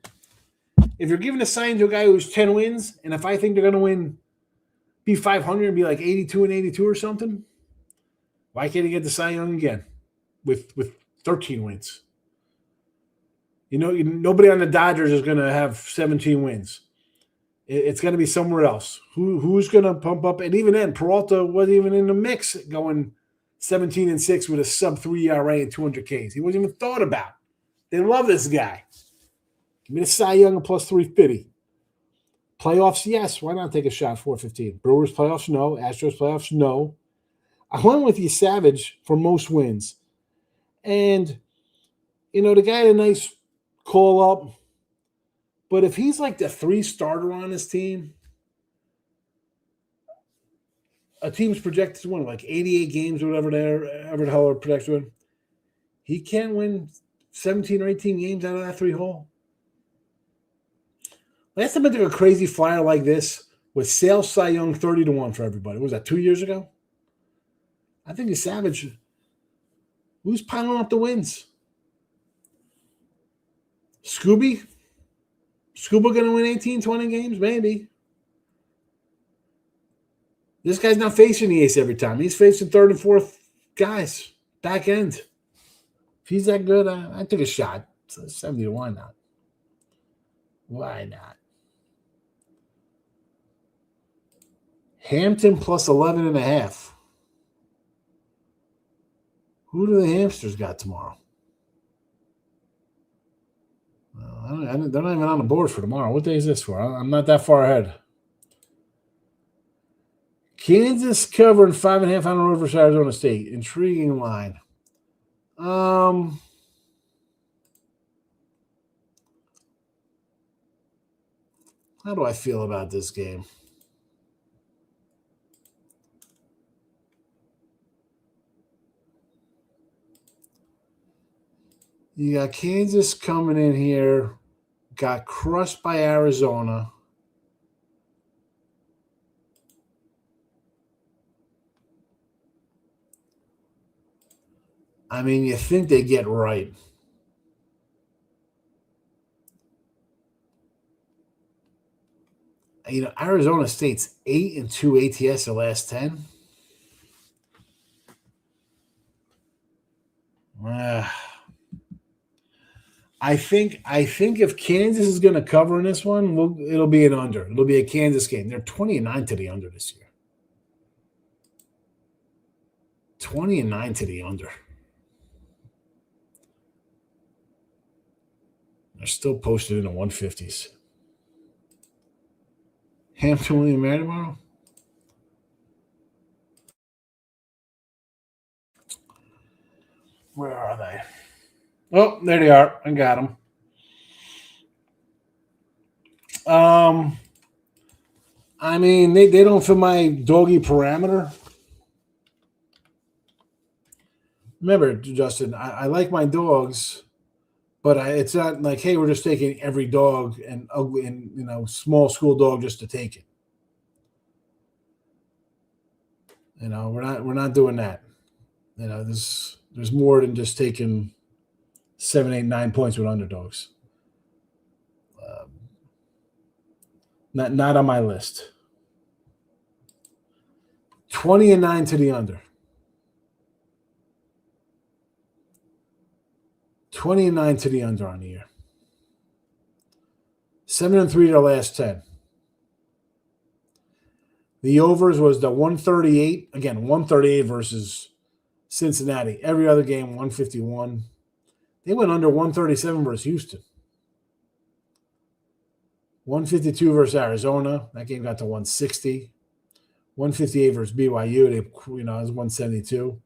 If you're giving a Cy Young to a guy who's 10 wins, and if I think they're going to be 500 and be like 82-82 or something, why can't he get the Cy Young again with 13 wins? Nobody on the Dodgers is going to have 17 wins. It's going to be somewhere else. Who's going to pump up? And even then, Peralta wasn't even in the mix going 17-6 with a sub-3 ERA and 200 Ks. He wasn't even thought about. They love this guy. Give me the Cy Young and plus 350. Playoffs, yes. Why not take a shot? 415. Brewers playoffs, no. Astros playoffs, no. I went with you, Savage, for most wins. And, the guy had a nice call up. But if he's like the 3 starter on his team, a team's projected to win like 88 games or whatever the hell are projected to win. He can't win 17 or 18 games out of that 3-hole. Last time I took a crazy flyer like this was Sale Cy Young 30-1 for everybody. What was that, 2 years ago? I think it's Savage. Who's piling up the wins? Scuba going to win 18, 20 games? Maybe. This guy's not facing the ace every time. He's facing third and fourth guys, back end. If he's that good, I take a shot. So 70 to 1 not. Why not? Hampton plus 11.5. Who do the Hamsters got tomorrow? They're not even on the board for tomorrow. What day is this for? I'm not that far ahead. Kansas covering 5.5 on the road versus Arizona State. Intriguing line. How do I feel about this game? You got Kansas coming in here, got crushed by Arizona. I mean, you think they get right. Arizona State's 8-2 ATS the last 10. I think if Kansas is going to cover in this one, it'll be an under. It'll be a Kansas game. They're 20-9 to the under this year. 20-9 to the under. They're still posted in the 150s. Hampton William Mary tomorrow? Where are they? Oh, there they are. I got them. I mean, they don't fit my doggy parameter. Remember, Justin, I like my dogs, but it's not like, hey, we're just taking every dog and ugly and small school dog just to take it. We're not doing that. There's more than just taking 7, 8, 9 points with underdogs. Not on my list. 20-9 to the under. 20-9 to the under on the year. 7-3 their last 10. The overs was the 138. Again, 138 versus Cincinnati. Every other game, 151. They went under 137 versus Houston. 152 versus Arizona. That game got to 160. 158 versus BYU. It was 172.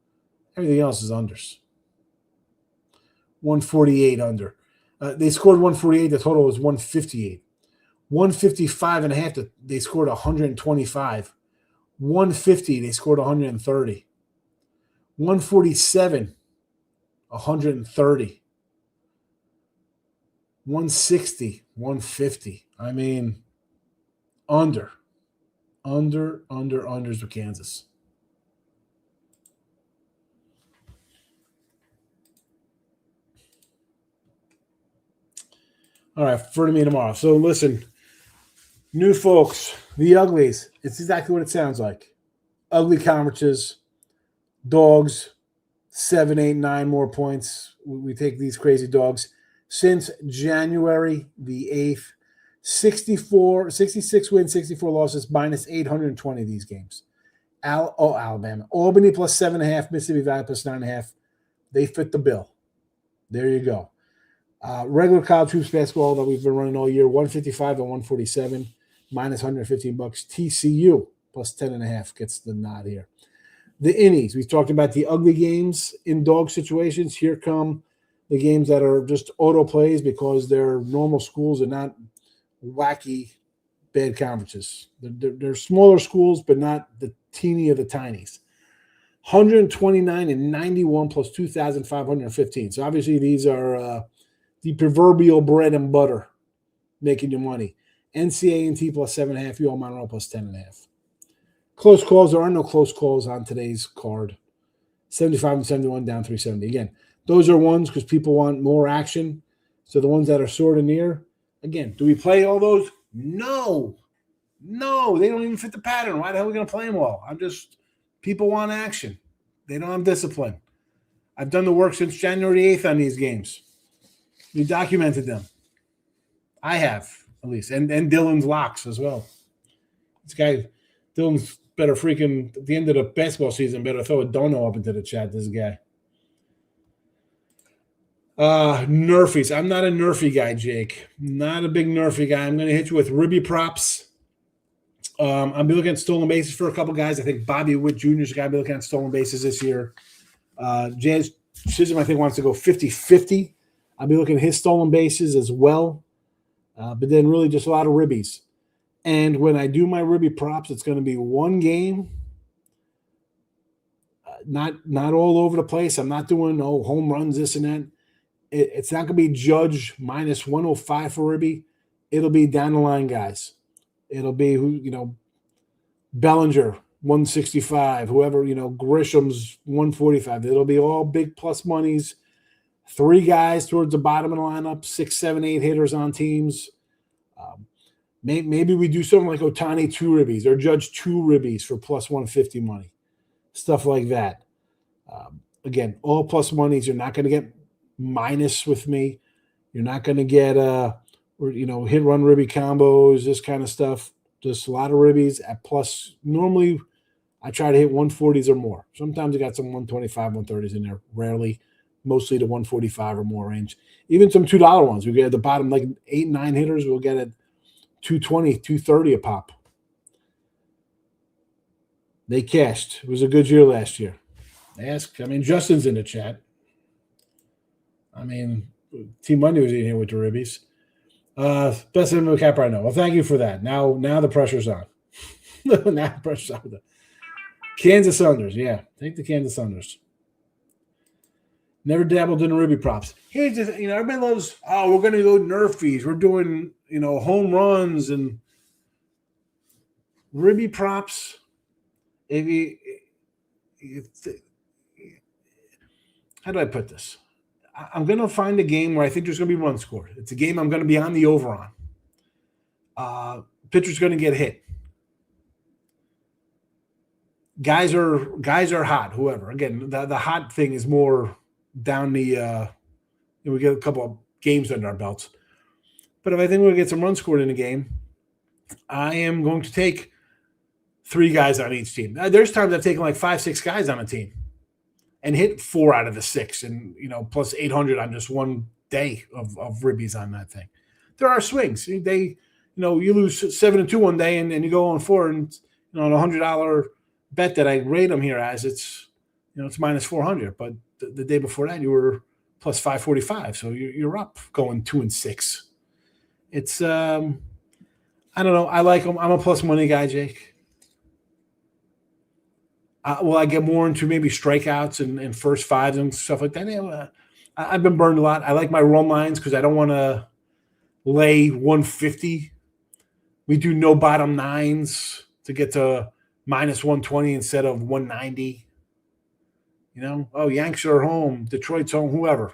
Everything else is unders. 148 under. They scored 148. The total was 158. 155.5. They scored 125. 150, they scored 130. 147, 130. 160, 150. I mean, unders with Kansas. All right, for me tomorrow. So listen, new folks, the uglies. It's exactly what it sounds like. Ugly conferences, dogs, 7, 8, 9 more points. We take these crazy dogs. Since January the 8th, 66 wins, 64 losses, minus 820 these games. Alabama. Albany plus 7.5, Mississippi Valley plus 9.5. They fit the bill. There you go. Regular college hoops basketball that we've been running all year, 155 and 147, minus $115. TCU plus 10.5 gets the nod here. The innies, we talked about the ugly games in dog situations. Here come the games that are just auto plays because they're normal schools and not wacky bad conferences. They're smaller schools, but not the teeny of the tinies. 129 and 91 plus 2,515. So obviously these are the proverbial bread and butter making you money. NCA&T plus 7.5, UL Monroe plus 10.5. Close calls. There are no close calls on today's card. 75 and 71 down 370. Again, those are ones because people want more action. So the ones that are sort of near. Again, do we play all those? No. They don't even fit the pattern. Why the hell are we going to play them all? People want action. They don't have discipline. I've done the work since January 8th on these games. We documented them. I have, at least. And Dylan's locks as well. This guy, Dylan's better freaking, at the end of the basketball season, better throw a dono up into the chat, this guy. Nerfies. I'm not a Nerfy guy, Jake. Not a big Nerfy guy. I'm going to hit you with Ribby props. I'll be looking at stolen bases for a couple guys. I think Bobby Witt Jr. is going to be looking at stolen bases this year. Jazz Chisholm, I think, wants to go 50-50. I'll be looking at his stolen bases as well. But then really just a lot of ribbies. And when I do my Ribby props, it's going to be one game. Not all over the place. I'm not doing home runs, this and that. It's not going to be Judge minus 105 for Ribby. It'll be down the line guys. It'll be Bellinger 165, whoever, Grisham's 145. It'll be all big plus monies. 3 guys towards the bottom of the lineup, 6, 7, 8 hitters on teams. Maybe we do something like Otani 2 ribbies or Judge 2 ribbies for plus 150 money. Stuff like that. Again, all plus monies. You're not going to get minus with me. You're not going to get hit run ribby combos, this kind of stuff. Just a lot of ribbies at plus. Normally, I try to hit 140s or more. Sometimes I got some 125, 130s in there. Rarely, mostly the 145 or more range. Even some $2 ones. We get at the bottom, like 8, 9 hitters. We'll get at 220, 230 a pop. They cashed. It was a good year last year. Justin's in the chat. Team Monday was in here with the ribbies. Best MMO cap right now. Well, thank you for that. Now the pressure's on. Now the pressure's on. Kansas Unders. Yeah, take the Kansas Unders. Never dabbled in Ribby props. Here's just, everybody loves, we're going to go Nerfies. We're doing, home runs and Ribby props. How do I put this? I'm going to find a game where I think there's going to be runs scored. It's a game I'm going to be on the over on. Pitcher's going to get hit. Guys are hot, whoever. Again, the hot thing is more down the we get a couple of games under our belts. But if I think we'll get some runs scored in a game, I am going to take 3 guys on each team. There's times I've taken like 5, 6 guys on a team and hit 4 out of the 6 and, plus 800 on just one day of ribbies on that thing. There are swings. You lose 7-2 one day and you go on 4 and, on a $100 bet that I rate them here as it's minus 400. But the day before that you were plus 545. So you're up going 2 and 6. It's, I don't know. I like them. I'm a plus money guy, Jake. Will I get more into maybe strikeouts and first fives and stuff like that? Yeah, I've been burned a lot. I like my run lines because I don't want to lay 150. We do no bottom nines to get to minus 120 instead of 190. Yanks are home, Detroit's home, whoever.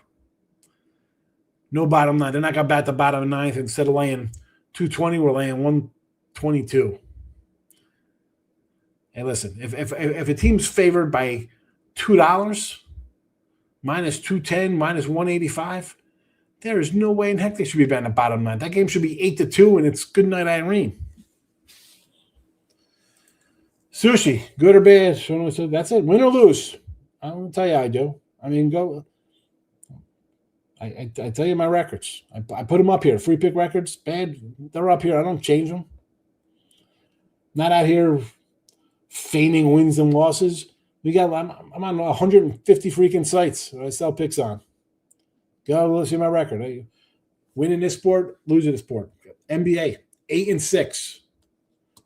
No bottom nine. They're not going to bat the bottom ninth. Instead of laying 220, we're laying 122. Hey, listen, if a team's favored by $2, minus 210, minus 185, there is no way in heck they should be batting the bottom nine. That game should be 8-2, and it's good night, Irene. Sushi, good or bad? That's it. Win or lose. I'm going to tell you I do. I mean, go. I tell you my records. I put them up here. Free pick records, bad. They're up here. I don't change them. Not out here feigning wins and losses. I'm on 150 freaking sites I sell picks on. Go see my record. I win in this sport, lose in this sport. NBA, 8-6.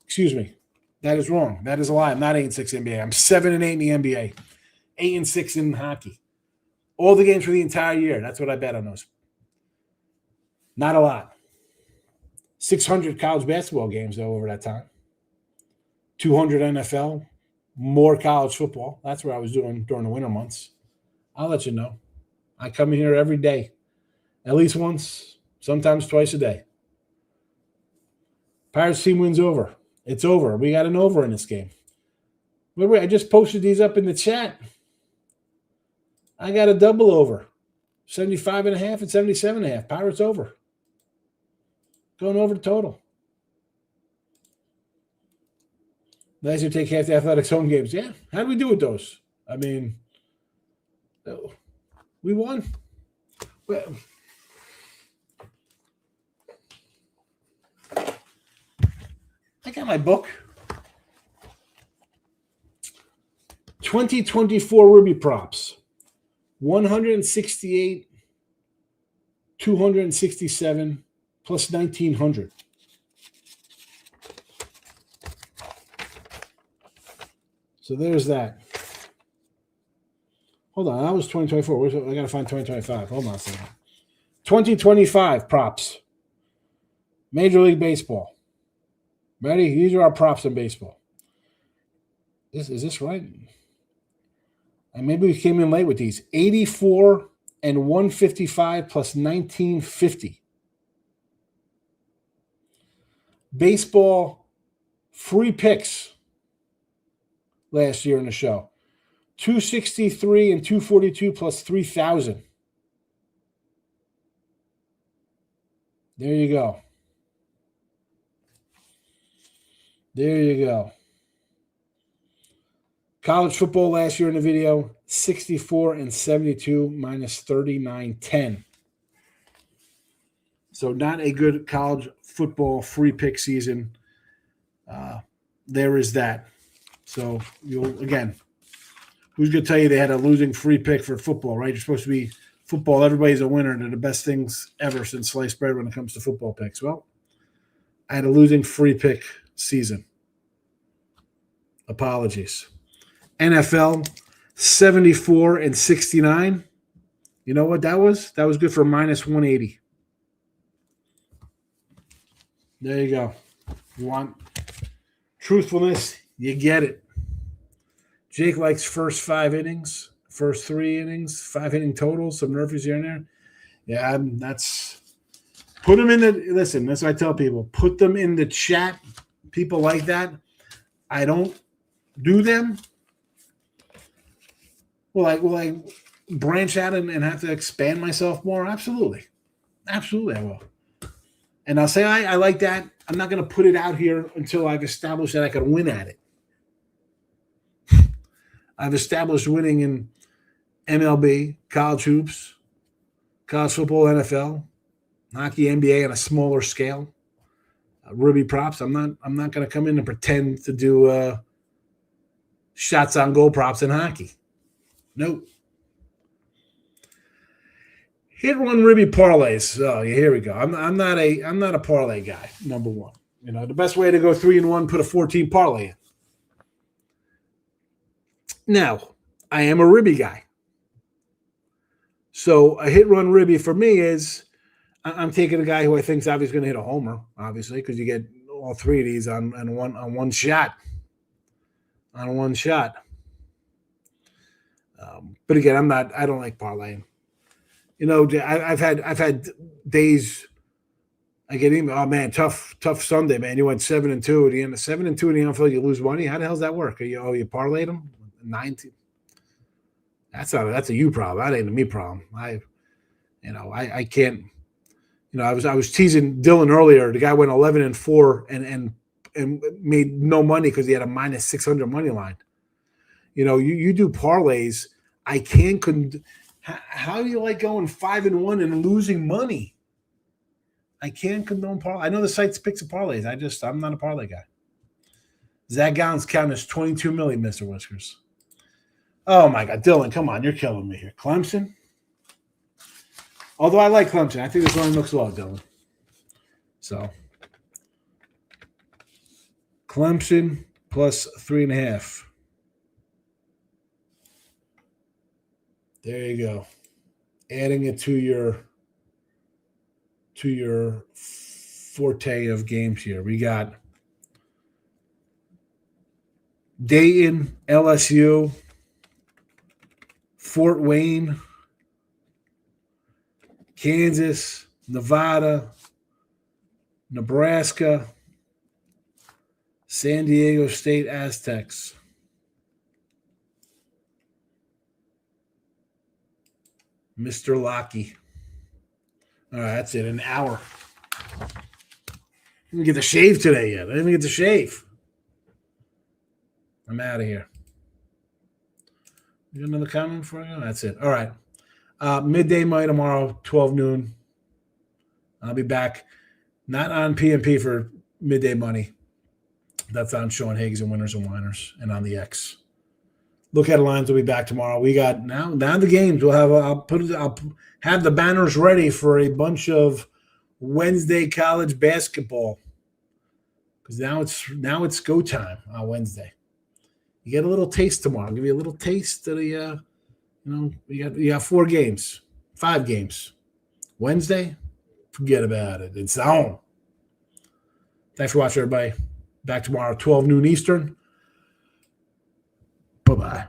Excuse me. That is wrong. That is a lie. I'm not 8-6 NBA. I'm 7-8 in the NBA. 8-6 in hockey. All the games for the entire year. That's what I bet on those. Not a lot. 600 college basketball games, though, over that time. 200 NFL. More college football. That's what I was doing during the winter months. I'll let you know. I come in here every day. At least once, sometimes twice a day. Pirates team wins over. It's over. We got an over in this game. Wait, I just posted these up in the chat. I got a double over. 75.5 and 77.5. Pirates over. Going over the total. Nice to take half the Athletics home games. Yeah. How do we do with those? I mean, we won. Well, I got my book. 2024 Ruby props. 168, 267, plus 1,900. So there's that. Hold on, that was 2024. I got to find 2025. Hold on a second. 2025 props. Major League Baseball. Ready? These are our props in baseball. Is this right? And maybe we came in late with these. 84 and 155 plus 1950. Baseball free picks last year in the show. 263 and 242 plus 3,000. There you go. There you go. College football last year in the video, 64 and 72 minus 39.10. So not a good college football free pick season. There is that. So again, who's going to tell you they had a losing free pick for football, right? You're supposed to be football. Everybody's a winner. They're the best things ever since sliced bread when it comes to football picks. Well, I had a losing free pick season. Apologies. NFL, 74 and 69. You know what that was? That was good for minus 180. There you go. You want truthfulness, you get it. Jake likes first 5 innings, first 3 innings, 5-inning totals, some Murphys here and there. Yeah, that's – put them in the – listen, that's what I tell people. Put them in the chat. People like that. I don't do them. Will I branch out and have to expand myself more? Absolutely. Absolutely I will. And I'll say I like that. I'm not going to put it out here until I've established that I can win at it. I've established winning in MLB, college hoops, college football, NFL, hockey, NBA on a smaller scale. Ruby props. I'm not going to come in and pretend to do shots on goal props in hockey. Nope. Hit one Ruby parlays. Oh, yeah, here we go. I'm not a parlay guy. Number one. The best way to go 3-1, put a 14 parlay in. Now, I am a ribby guy. So a hit run ribby for me is I'm taking a guy who I think is obviously going to hit a homer, obviously, because you get all three of these on one shot. On one shot. But again, I don't like parlaying. You know, I've had days I get email, oh man, tough Sunday, man. You went 7-2 at the end of 7-2 and you don't feel like you lose money. How the hell does that work? You parlayed them? 19. That's a you problem. That ain't a me problem. I can't. You know, I was teasing Dylan earlier. The guy went 11-4 and made no money because he had a minus 600 money line. You know, you do parlays. I can't. How do you like going 5-1 and losing money? I can't condone parlay. I know the site picks a parlays. I'm not a parlay guy. Zach Gallon's count is 22 million, Mr. Whiskers. Oh my God, Dylan, come on, you're killing me here. Clemson. Although I like Clemson, I think this line looks low, Dylan. So Clemson plus 3.5. There you go. Adding it to your forte of games here. We got Dayton, LSU, Fort Wayne, Kansas, Nevada, Nebraska, San Diego State Aztecs. Mr. Lockey. All right, that's it. An hour. I didn't get the shave today yet. I didn't get the shave. I'm out of here. You got another comment for you? That's it. All right. Midday money tomorrow, 12 noon. I'll be back. Not on PNP for midday money. That's on Sean Higgs and Winners and Whiners and on the X. Look at the lines. We'll be back tomorrow. We got now the games. We'll have. I'll have the banners ready for a bunch of Wednesday college basketball because now it's go time on Wednesday. You get a little taste tomorrow. I'll give you a little taste of the. You got 4 games, 5 games. Wednesday, forget about it. It's on. Thanks for watching, everybody. Back tomorrow, 12 noon Eastern. Bye-bye.